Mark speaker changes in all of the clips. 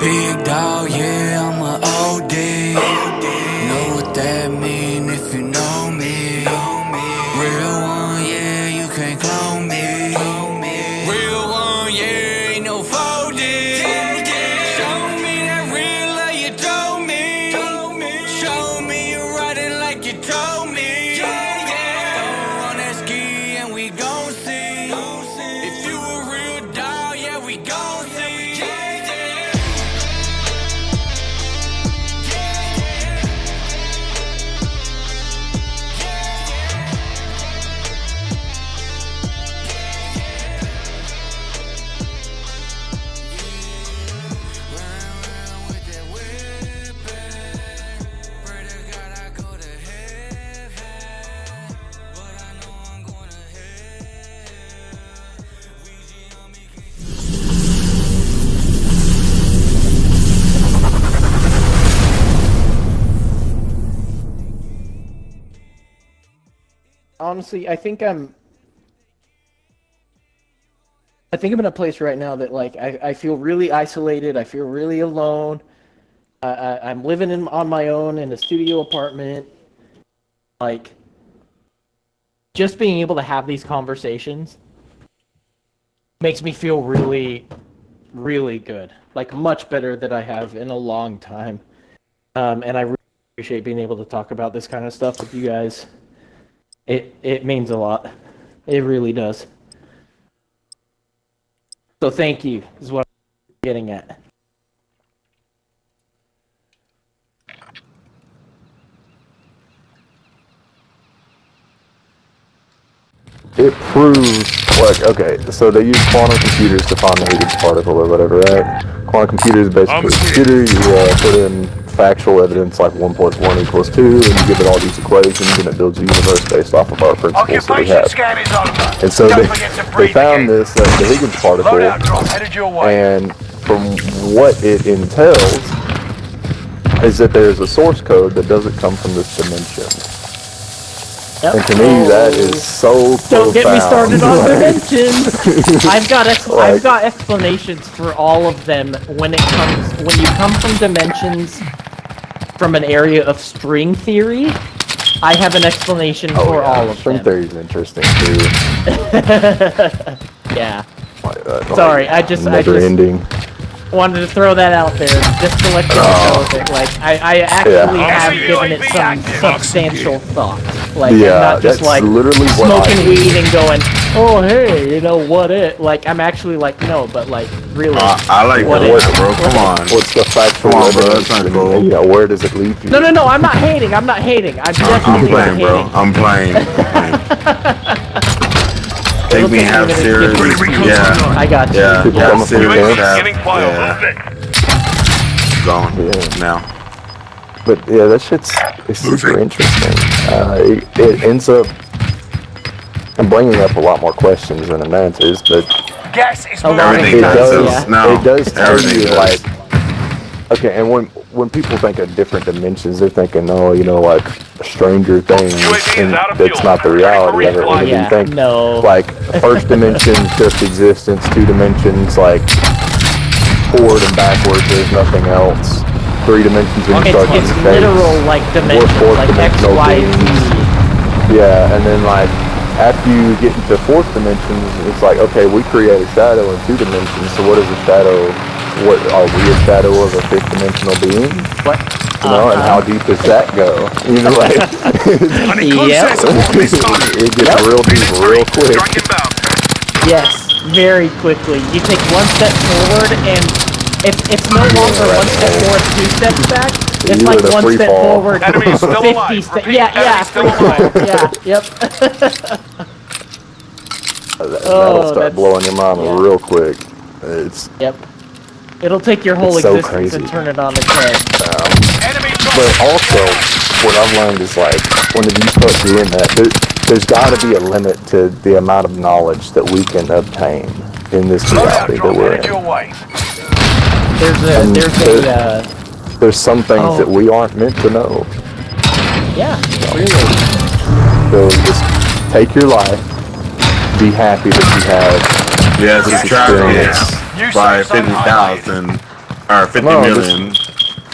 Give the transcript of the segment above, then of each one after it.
Speaker 1: Big dog, yeah, I'm a OD. Know what that mean if you know me. Real one, yeah, you can't clone me. Real one, yeah, ain't no folding. Show me that real like you told me. Show me you riding like you told me. Throw on that ski and we gon' see. If you a real dog, yeah, we gon' see.
Speaker 2: Honestly, I think I'm in a place right now that like I feel really isolated. I feel really alone. I'm living on my own in a studio apartment. Like, just being able to have these conversations makes me feel really, really good. Like, much better than I have in a long time. And I really appreciate being able to talk about this kind of stuff with you guys. It means a lot. It really does. So thank you, is what I'm getting at.
Speaker 3: It proves, like, okay, so they use quantum computers to find the Higgs particle or whatever, right? Quantum computers is basically a computer, you put in factual evidence like 1 + 1 = 2, and you give it all these equations, and it builds a universe based off of our principles that we have. And so they found this, the Higgs particle, and from what it entails, is that there's a source code that doesn't come from this dimension.
Speaker 2: Yep.
Speaker 3: And to me, that is so profound.
Speaker 2: Don't get me started on dimensions. I've got explanations for all of them when you come from dimensions from an area of string theory. I have an explanation for all of
Speaker 3: string
Speaker 2: them.
Speaker 3: String theory is interesting too.
Speaker 2: Yeah. Sorry, I just wanted to throw that out there just to let you know that, like, I actually have given it some substantial thought. Like, I'm not just like smoking weed and going, oh hey, you know what it? Like, I'm actually like, no, but like, really.
Speaker 4: I like what it, bro. Come on.
Speaker 3: What's the factual evidence? You know, where does it lead you?
Speaker 2: No, I'm not hating. I'm definitely
Speaker 4: playing, bro. I'm playing. Take me half serious. Yeah.
Speaker 2: I got you.
Speaker 4: Yeah. Half serious.
Speaker 3: Yeah.
Speaker 4: Gone now.
Speaker 3: But yeah, that shit's super interesting. It ends up bringing up a lot more questions than it answers, but
Speaker 4: everything
Speaker 3: it does tell you, like, okay, and when people think of different dimensions, they're thinking, oh, you know, like Stranger Things, and that's not the reality of it. When you think, like, first dimension, just existence, 2 dimensions, like, forward and backwards, there's nothing else. 3 dimensions when you start
Speaker 2: it's literal, like, dimensions, like X, Y, Z.
Speaker 3: Yeah, and then, like, after you get into 4th dimension, it's like, okay, we create a shadow in 2 dimensions, so what is a shadow? What are we, a shadow of a 5th dimensional being?
Speaker 2: What?
Speaker 3: You know, and how deep does that go? You know, like, it gets real deep real quick.
Speaker 2: Yes, very quickly. You take 1 step forward, and it's no longer 1 step forward, 2 steps back. It's like 1 step forward, 50 steps. Yeah, still alive. Yeah, yep.
Speaker 3: That'll start blowing your mind real quick.
Speaker 2: Yep. It'll take your whole existence and turn it on its head.
Speaker 3: But also, what I've learned is, like, whenever you start doing that, there's got to be a limit to the amount of knowledge that we can obtain in this reality that we're in. There's some things that we aren't meant to know.
Speaker 2: Yeah, really.
Speaker 3: So just take your life, be happy that you have
Speaker 4: this experience. By 50,000 Or 50
Speaker 3: No,
Speaker 4: million.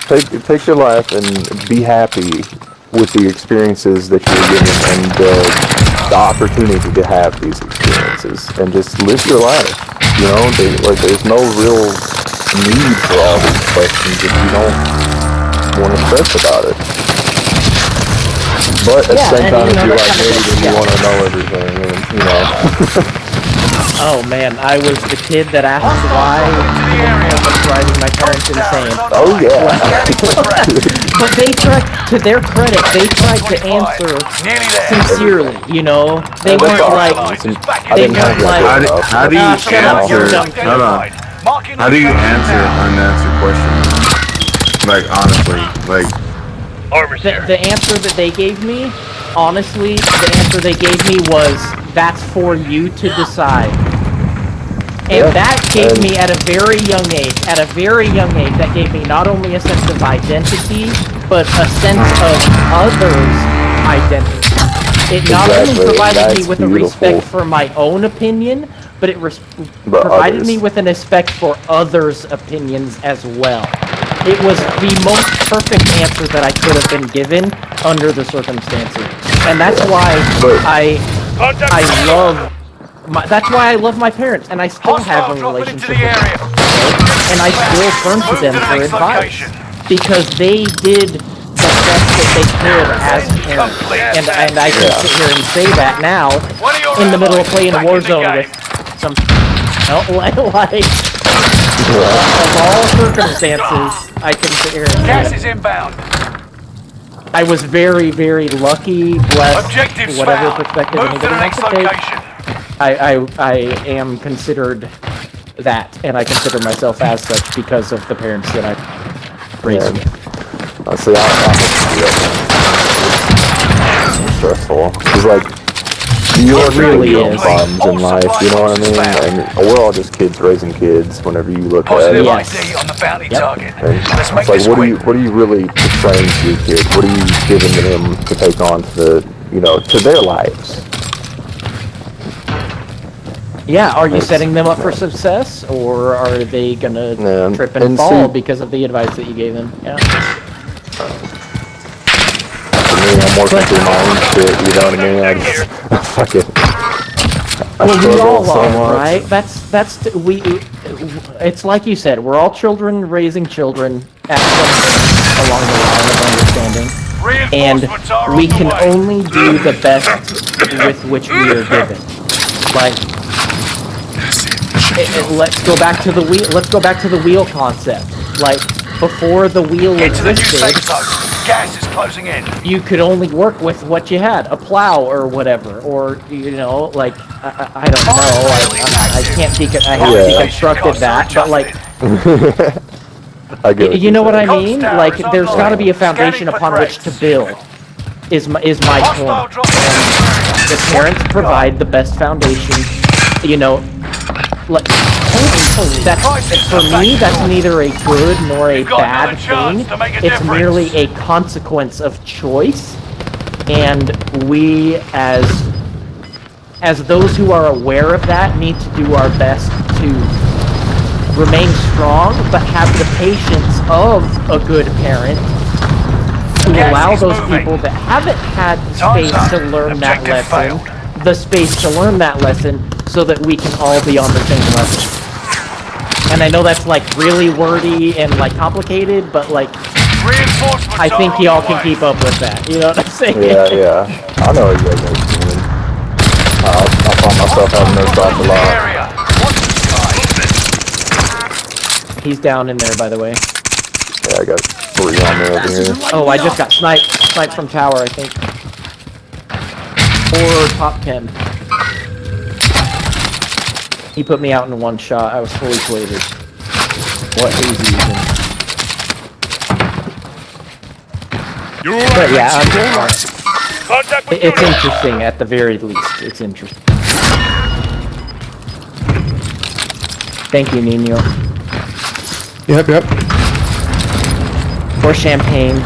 Speaker 3: Take your life and be happy with the experiences that you're given and the opportunity to have these experiences, and just live your life. You know, there's no real need for all these questions if you don't want to stress about it. But at the same time, if you're like me, then you want to know everything, and you know.
Speaker 2: Oh man, I was the kid that asked why was driving my parents insane.
Speaker 3: Oh yeah.
Speaker 2: But they tried, to their credit, they tried to answer sincerely, you know? They weren't like, they weren't like,
Speaker 4: How do you
Speaker 2: shut up, you're
Speaker 4: answer?
Speaker 2: dumb.
Speaker 4: Hold on. How do you answer unanswered questions? Like honestly, like
Speaker 2: The answer that they gave me, honestly, the answer they gave me was, that's for you to decide. And that gave me at a very young age, that gave me not only a sense of identity, but a sense of others' identity. It not only provided me with a respect for my own opinion, but it provided me with an respect for others' opinions as well. It was the most perfect answer that I could have been given under the circumstances. And that's why that's why I love my parents, and I still have a relationship with them. And I still turn to them for advice. Because they did the best that they could as parents. And I can sit here and say that now, in the middle of playing Warzone with some... of all circumstances, I can sit here and
Speaker 5: Gas is inbound.
Speaker 2: I was very, very lucky, blessed,
Speaker 5: Objectives
Speaker 2: whatever
Speaker 5: found.
Speaker 2: perspective
Speaker 5: Move to the
Speaker 2: anybody
Speaker 5: next
Speaker 2: wants to take.
Speaker 5: location.
Speaker 2: I am considered that, and I consider myself as such because of the parents that I raised with.
Speaker 3: See, I it's stressful. It's like, you have
Speaker 2: really
Speaker 3: your own
Speaker 2: is.
Speaker 3: problems in life, you know what I mean? And we're all just kids raising kids whenever you look at
Speaker 5: Positive
Speaker 3: it.
Speaker 5: ID on the bounty target.
Speaker 3: And
Speaker 5: Let's make
Speaker 3: it's like,
Speaker 5: this
Speaker 3: what
Speaker 5: quick.
Speaker 3: are you really portraying to your kids? What are you giving them to take on to the, you know, to their lives?
Speaker 2: Yeah, are you setting them up for success, or are they gonna trip and
Speaker 3: and
Speaker 2: fall
Speaker 3: see-
Speaker 2: because of the advice that you gave them? Yeah.
Speaker 3: For me, I'm working through my own shit, you know what I mean? I just, fuck it.
Speaker 2: Well, we all
Speaker 3: so
Speaker 2: are,
Speaker 3: much.
Speaker 2: right? It's like you said, we're all children raising children at some point along the line of understanding,
Speaker 5: Reinforcements are
Speaker 2: and we
Speaker 5: on the
Speaker 2: can
Speaker 5: way.
Speaker 2: only do the best with which we are given. Like, let's go back to the wheel. Let's go back to the wheel concept. Like, before the wheel
Speaker 5: Get to the new safe
Speaker 2: existed,
Speaker 5: zone. Gas is closing in.
Speaker 2: you could only work with what you had, a plow or whatever, or, you know, like, I don't know, I can't I haven't deconstructed that, but like,
Speaker 3: I get what
Speaker 2: you know
Speaker 3: you're
Speaker 2: what I
Speaker 3: saying.
Speaker 2: mean? Like, there's gotta be a foundation upon which to build, is my
Speaker 5: Hostile
Speaker 2: point.
Speaker 5: dropping
Speaker 2: And the parents provide the best foundation, you know, like, for me, that's neither a good nor a bad thing. It's merely a consequence of choice, and we, as those who are aware of that, need to do our best to remain strong, but have the patience of a good parent to allow those people that haven't had the space to learn that lesson, the space to learn that lesson, so that we can all be on the same level. And I know that's like really wordy and like complicated, but like, I think y'all can keep up with that. You know what I'm saying?
Speaker 3: Yeah. I know what you guys mean. I find myself having those thoughts a lot.
Speaker 2: He's down in there, by the way.
Speaker 3: Yeah, I got 3 on there over here.
Speaker 2: Oh, I just got sniped from tower, I think. Or top 10. He put me out in one shot. I was fully plated. What is he using? But yeah, it's interesting at the very least. It's interesting. Thank you, Nino.
Speaker 6: Yep.
Speaker 2: Or champagne.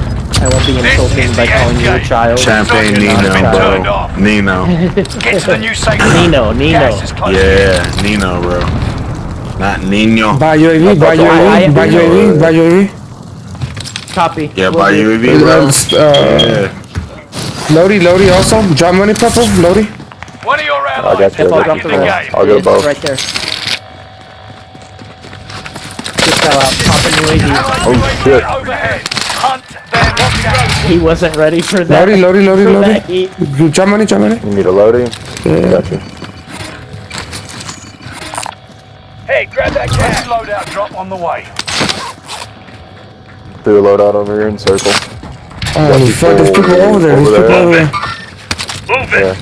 Speaker 2: I won't be insulting by calling you a child.
Speaker 4: Champagne Nino, bro. Nino.
Speaker 5: Get to the new safe zone.
Speaker 2: Nino.
Speaker 5: Gas is closing in.
Speaker 4: Yeah, Nino, bro. Not Nino.
Speaker 6: Buy UAV, buy UAV, buy UAV, buy UAV.
Speaker 2: Copy.
Speaker 4: Yeah,
Speaker 2: Will
Speaker 4: buy
Speaker 2: do.
Speaker 4: UAV, bro.
Speaker 6: Yeah. Lodi also. Drop money, Purple. Lodi.
Speaker 5: One of your
Speaker 3: I
Speaker 5: allies
Speaker 3: got you.
Speaker 5: is
Speaker 2: I'll
Speaker 5: back
Speaker 2: drop
Speaker 5: in
Speaker 2: the
Speaker 5: the
Speaker 2: rest.
Speaker 5: game.
Speaker 3: I'll go
Speaker 2: It's
Speaker 3: both.
Speaker 2: right there. Just fell out. Popping UAV.
Speaker 3: Oh shit.
Speaker 5: Overhead. Hunt them down.
Speaker 2: He wasn't ready for that.
Speaker 6: Lodi.
Speaker 2: for that heat.
Speaker 6: Drop money.
Speaker 3: You need a loading?
Speaker 6: Yeah.
Speaker 3: Got you.
Speaker 5: Hey, grab that gas. Loadout drop on the way.
Speaker 3: Threw a loadout over here in circle.
Speaker 6: Oh, fuck, there's people over there. There's people over there.
Speaker 5: Move
Speaker 3: Yeah.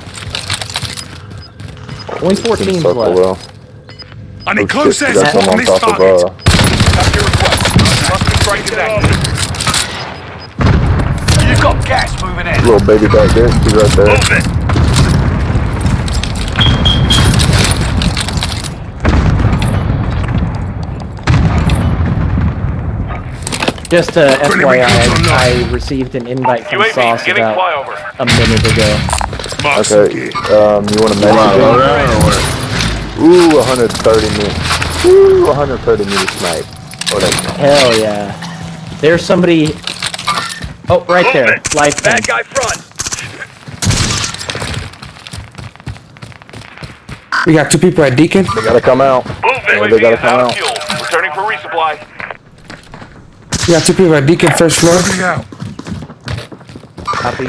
Speaker 2: Only 4
Speaker 3: In
Speaker 2: teams
Speaker 3: circle,
Speaker 2: left.
Speaker 3: Will.
Speaker 7: I need
Speaker 3: Oh,
Speaker 7: close
Speaker 3: shit,
Speaker 7: air
Speaker 3: you got
Speaker 7: support
Speaker 3: some
Speaker 7: on
Speaker 3: on
Speaker 7: this
Speaker 3: top of,
Speaker 7: target.
Speaker 5: That's your request. Must be breaking down. You've got gas moving in.
Speaker 3: little baby back there. He's right there.
Speaker 5: Move it.
Speaker 2: Just FYI, I received an invite from Sauce about
Speaker 5: flyover.
Speaker 2: a minute ago.
Speaker 3: Okay, you want to message him? Ooh, 130 minutes. Ooh, 130 meter snipe. Oh, that's not.
Speaker 2: Hell yeah. There's somebody... Oh, right there. Live ping.
Speaker 5: Bad guy front.
Speaker 6: We got 2 people at Deacon.
Speaker 3: They gotta come out.
Speaker 5: Move
Speaker 3: Yeah, they gotta come out.
Speaker 5: fuel. Returning for resupply.
Speaker 6: We got 2 people at Deacon first floor.
Speaker 2: Copy.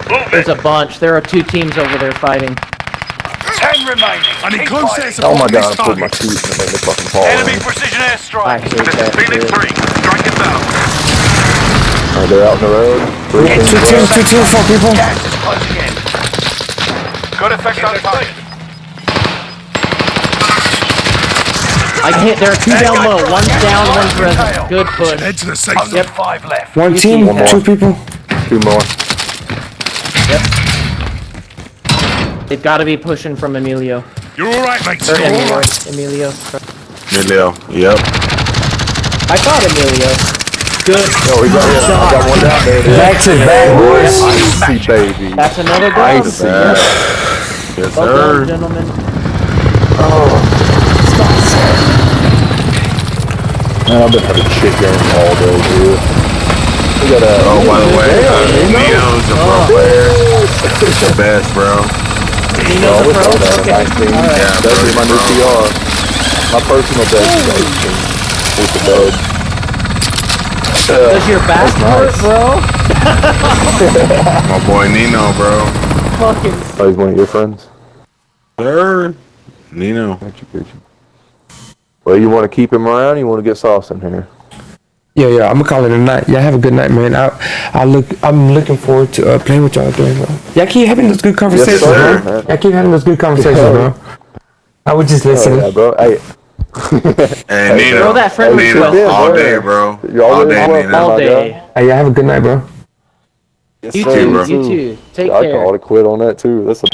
Speaker 5: Move
Speaker 2: There's a bunch. There are 2 teams over there fighting.
Speaker 5: 10 remaining.
Speaker 7: I need
Speaker 5: Keep
Speaker 7: close
Speaker 5: fighting.
Speaker 7: air
Speaker 3: Oh
Speaker 7: support
Speaker 3: my
Speaker 7: on this
Speaker 3: god, I pulled my
Speaker 7: target.
Speaker 3: teeth and made me fucking fall
Speaker 5: Enemy
Speaker 3: in.
Speaker 5: precision
Speaker 2: I
Speaker 5: airstrike.
Speaker 2: hate that shit.
Speaker 5: Phoenix 3. Strike it down.
Speaker 3: Oh, they're out in the road. 3 teams left.
Speaker 6: 4 people.
Speaker 5: Gas is closing in. Good effect on target.
Speaker 2: I hit. There are 2 down low. One's down, one's present. Good push.
Speaker 7: Head to the safe
Speaker 5: Only
Speaker 7: zone.
Speaker 5: 5 left.
Speaker 6: 1 team,
Speaker 3: One more.
Speaker 6: 2 people.
Speaker 3: 2 more.
Speaker 2: Yep. They've got to be pushing from Emilio.
Speaker 7: You're alright, mate.
Speaker 2: Or
Speaker 7: You're
Speaker 2: Emilio.
Speaker 7: alright.
Speaker 2: Emilio.
Speaker 4: Emilio. Yep.
Speaker 2: I thought Emilio. Good.
Speaker 3: Oh, we got him. I got one down there.
Speaker 6: Back to back, boys.
Speaker 3: Icy, baby.
Speaker 2: That's another dub.
Speaker 3: Icy.
Speaker 4: Yes,
Speaker 2: Well done,
Speaker 4: sir.
Speaker 2: gentlemen.
Speaker 3: Man, I've been having shit games all day, dude. We got a...
Speaker 4: Oh, by the way, Nino's a pro player. The best, bro.
Speaker 2: Nino's a
Speaker 3: we're
Speaker 2: pro?
Speaker 3: all down
Speaker 2: Okay.
Speaker 3: at 19.
Speaker 2: Alright.
Speaker 4: Yeah,
Speaker 3: That'll be my new
Speaker 4: bro.
Speaker 3: PR. My personal best is 18. With the dub.
Speaker 2: Does your back hurt, bro?
Speaker 4: My boy Nino, bro.
Speaker 2: Fucking...
Speaker 3: Oh, he's one of your friends?
Speaker 4: Sir. Nino.
Speaker 3: Well, you want to keep him around? Or you want to get Sauce in here?
Speaker 6: Yeah, I'm gonna call it a night. Yeah, have a good night, man. I'm looking forward to playing with y'all again, bro. Yeah, keep having those good conversations,
Speaker 3: sir,
Speaker 6: bro.
Speaker 3: man.
Speaker 6: Yeah, keep having those good conversations, bro. I was just
Speaker 3: Oh,
Speaker 6: listening.
Speaker 3: yeah, bro. Hey.
Speaker 4: Hey, Nino.
Speaker 2: Throw that friend
Speaker 4: Nino,
Speaker 2: request.
Speaker 4: all day, bro.
Speaker 3: You're
Speaker 4: All
Speaker 3: already
Speaker 4: day,
Speaker 3: welcome,
Speaker 4: Nino.
Speaker 2: All
Speaker 3: my
Speaker 2: day.
Speaker 3: guy.
Speaker 6: Hey, yeah, have a good night, bro.
Speaker 3: Yes,
Speaker 2: You
Speaker 3: sir.
Speaker 2: too,
Speaker 4: bro.
Speaker 2: you too. Take
Speaker 3: I
Speaker 2: care.
Speaker 3: called it quit on that too. That's a